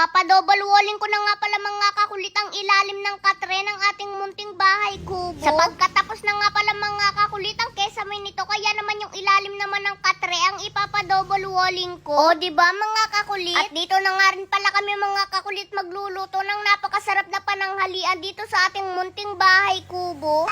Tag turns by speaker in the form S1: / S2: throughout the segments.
S1: Ipapadouble walling ko na nga pala mga kakulit ang ilalim ng katre ng ating munting bahay kubo. Sapagkat tapos na nga pala mga kakulit ang kesame nito, kaya naman yung ilalim naman ng katre ang ipapadouble walling ko. O diba mga kakulit? At dito na nga rin pala kami mga kakulit magluluto ng napakasarap na pananghalian dito sa ating munting bahay kubo.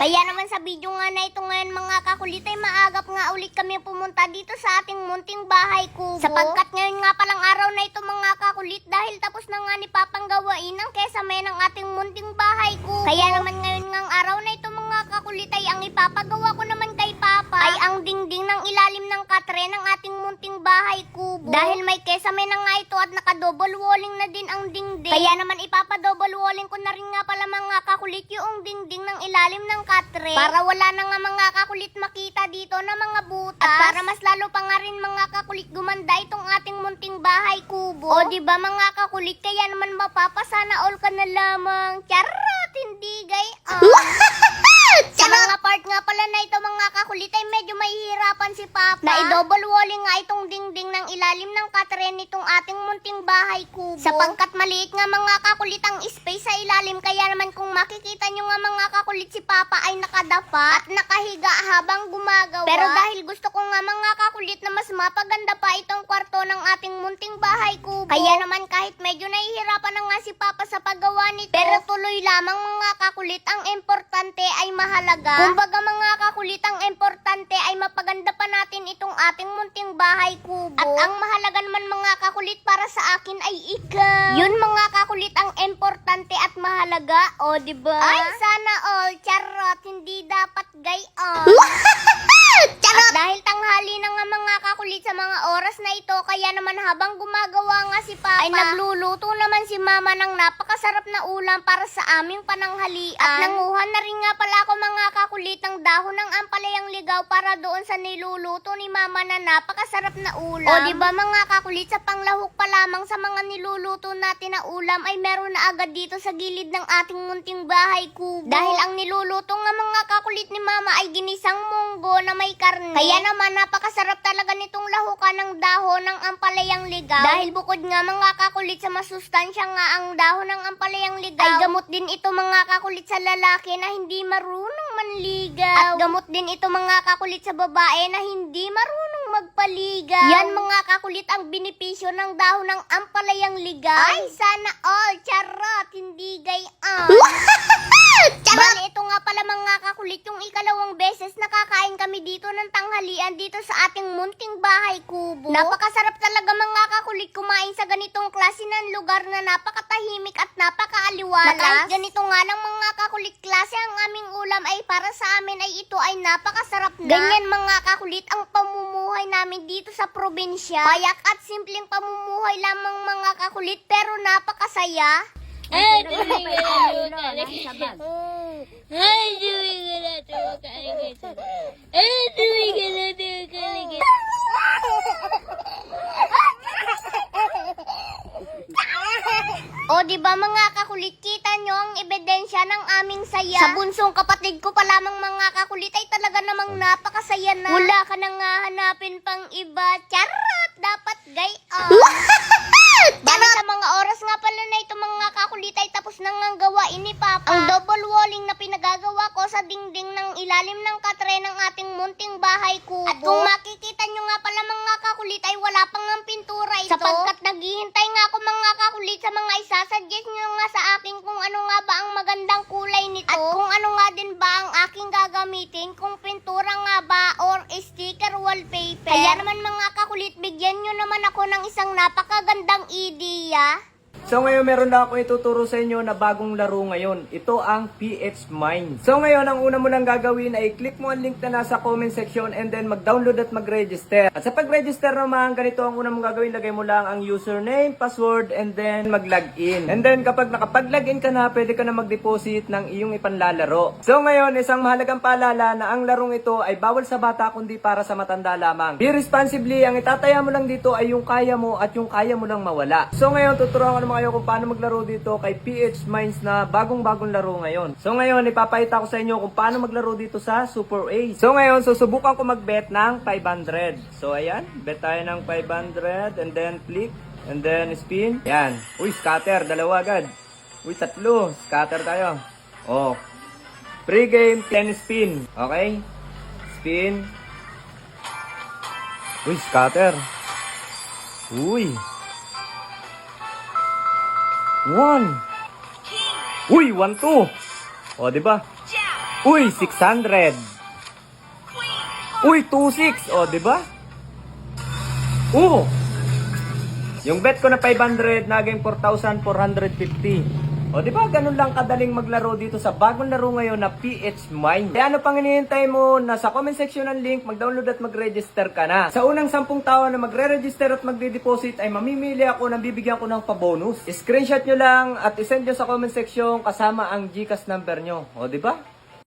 S1: Kaya naman sa video nga na ito ngayon mga kakulit ay maagap nga ulit kami pumunta dito sa ating munting bahay kubo. Sapagkat ngayon nga palang araw na ito mga kakulit dahil tapos na nga ni Papang gawain ang kesame ng ating munting bahay kubo. Kaya naman ngayon nga araw na ito mga kakulit ay ang ipapagawa ko naman kay Papa ay ang dingding ng ilalim ng katre ng ating munting bahay kubo. Dahil may kesame na nga ito at naka-double walling na din ang dingding. Kaya naman ipapa-double walling ko na rin nga pala mga kakulit yung dingding ng ilalim ng katre para wala na nga mga kakulit makita dito na mga butas. At para mas lalo pa nga rin mga kakulit gumanda itong ating munting bahay kubo. O diba mga kakulit, kaya naman mapapasana all ka na lamang. Charot, hindi gayon. Sa mga part nga pala na ito mga kakulit ay medyo mahihirapan si Papa na i-double walling nga itong dingding ng ilalim ng katre nitong ating munting bahay kubo. Sapagkat maliit nga mga kakulit ang space sa ilalim, kaya naman kung makikita nyo nga mga kakulit si Papa ay nakadapa at nakahiga habang gumagawa. Pero dahil gusto ko nga mga kakulit na mas mapaganda pa itong kwarto ng ating munting bahay kubo, kaya naman kahit medyo nahihirapan na nga si Papa sa paggawa nito, pero tuloy lamang mga kakulit, ang importante ay mahalaga. Kumbaga mga kakulit, ang importante ay mapaganda pa natin itong ating munting bahay kubo. At ang mahalaga naman mga kakulit para sa akin ay ikaw. Yun mga kakulit ang importante at mahalaga, o diba? Ay sana all, charot, hindi dapat gayon. At dahil tanghali na nga mga kakulit sa mga oras na ito, kaya naman habang gumagawa nga si Papa ay nagluluto naman si Mama ng napakasarap na ulam para sa aming pananghalian. At nanguhan na rin nga pala ako mga kakulit ng dahon ng ampalayang ligaw para doon sa niluluto ni Mama na napakasarap na ulam. O diba mga kakulit, sa panglahok pa lamang sa mga niluluto natin na ulam ay meron na agad dito sa gilid ng ating munting bahay kubo. Dahil ang niluluto nga mga kakulit ni Mama ay ginisang munggo na may karne. Kaya naman napakasarap talaga nitong lahukan ng dahon ng ampalayang ligaw. Dahil bukod nga mga kakulit sa masustansya nga ang dahon ng ampalayang ligaw, ay gamot din ito mga kakulit sa lalaki na hindi marunong manligaw. At gamot din ito mga kakulit sa babae na hindi marunong magpaligaw. Yan mga kakulit ang benepisyo ng dahon ng ampalayang ligaw. Ay sana all, charot, hindi gayon. Bali, ito nga pala mga kakulit yung ikalawang beses nakakain kami dito ng tanghalian dito sa ating munting bahay kubo. Napakasarap talaga mga kakulit kumain sa ganitong klase ng lugar na napakatahimik at napakaaliwalas. Na kahit ganito nga lang mga kakulit klase ang aming ulam ay para sa amin ay ito ay napakasarap na. Ganyan mga kakulit ang pamumuhay namin dito sa probinsya. Payak at simpleng pamumuhay lamang mga kakulit pero napakasaya.
S2: Ay, tuloy ka na Ay, tuloy ka na Ay, tuloy ka na
S1: O diba mga kakulit, kita nyo ang ebidensya ng aming saya. Sa bunsong kapatid ko pa lamang mga kakulit ay talaga namang napakasaya na. Wala ka na nga hanapin pang iba. Charot, dapat gayon. Bali sa mga oras nga pala na ito mga kakulit ay tapos na nga gawain ni Papa ang double walling na pinagagawa ko sa dingding ng ilalim ng katre ng ating munting bahay kubo. At kung makikita nyo nga pala mga kakulit ay wala pang ang pintura ito. Sapagkat naghihintay nga ako mga kakulit sa mga isasuggest nyo nga sa akin kung ano nga ba ang magandang kulay nito. At kung ano nga din ba ang aking gagamitin, kung pintura nga ba or sticker wallpaper. Kaya naman mga kakulit, bigyan nyo naman ako ng isang napakagandang ideya.
S3: So ngayon meron na akong ituturo sa inyo na bagong laro ngayon. Ito ang PH Mine. So ngayon ang una mo lang gagawin ay click mo ang link na nasa comment section and then mag-download at mag-register. At sa pag-register naman, ganito ang una mong gagawin. Lagay mo lang ang username, password, and then mag-login. And then kapag nakapag-login ka na, pwede ka na mag-deposit ng iyong ipanlalaro. So ngayon, isang mahalagang paalala na ang larong ito ay bawal sa bata kundi para sa matanda lamang. Be responsibly, ang itataya mo lang dito ay yung kaya mo at yung kaya mo lang mawala. So ngayon, tuturuan ko naman naman kayo kung paano maglaro dito kay PH Mines na bagong-bagong laro ngayon. So ngayon, ipapakita ko sa inyo kung paano maglaro dito sa Super A. So ngayon, susubukan ko mag-bet ng 500. So ayan, bet tayo ng 500 and then click and then spin. Yan. Uy, scatter, dalawa agad. Uy, tatlo. Scatter tayo. Oh. Pre-game, 10 spin. Okay? Spin. Uy, scatter. Uy. 1. Uy, 1-2. O, diba? Uy, 600. Uy, 2-6. O, diba? Yung bet ko na 500, naging 4,450. O, di ba ganun lang kadaling maglaro dito sa bagong laro ngayon na PH Mine. Kaya ano pang hinihintay mo? Nasa comment section ng link, mag-download at mag-register ka na. Sa unang 10 tao na magre-register at magde-deposit ay mamimili ako ng bibigyan ko ng pa-bonus. Screenshot nyo lang at isend nyo sa comment section kasama ang GCash number nyo. O, di ba?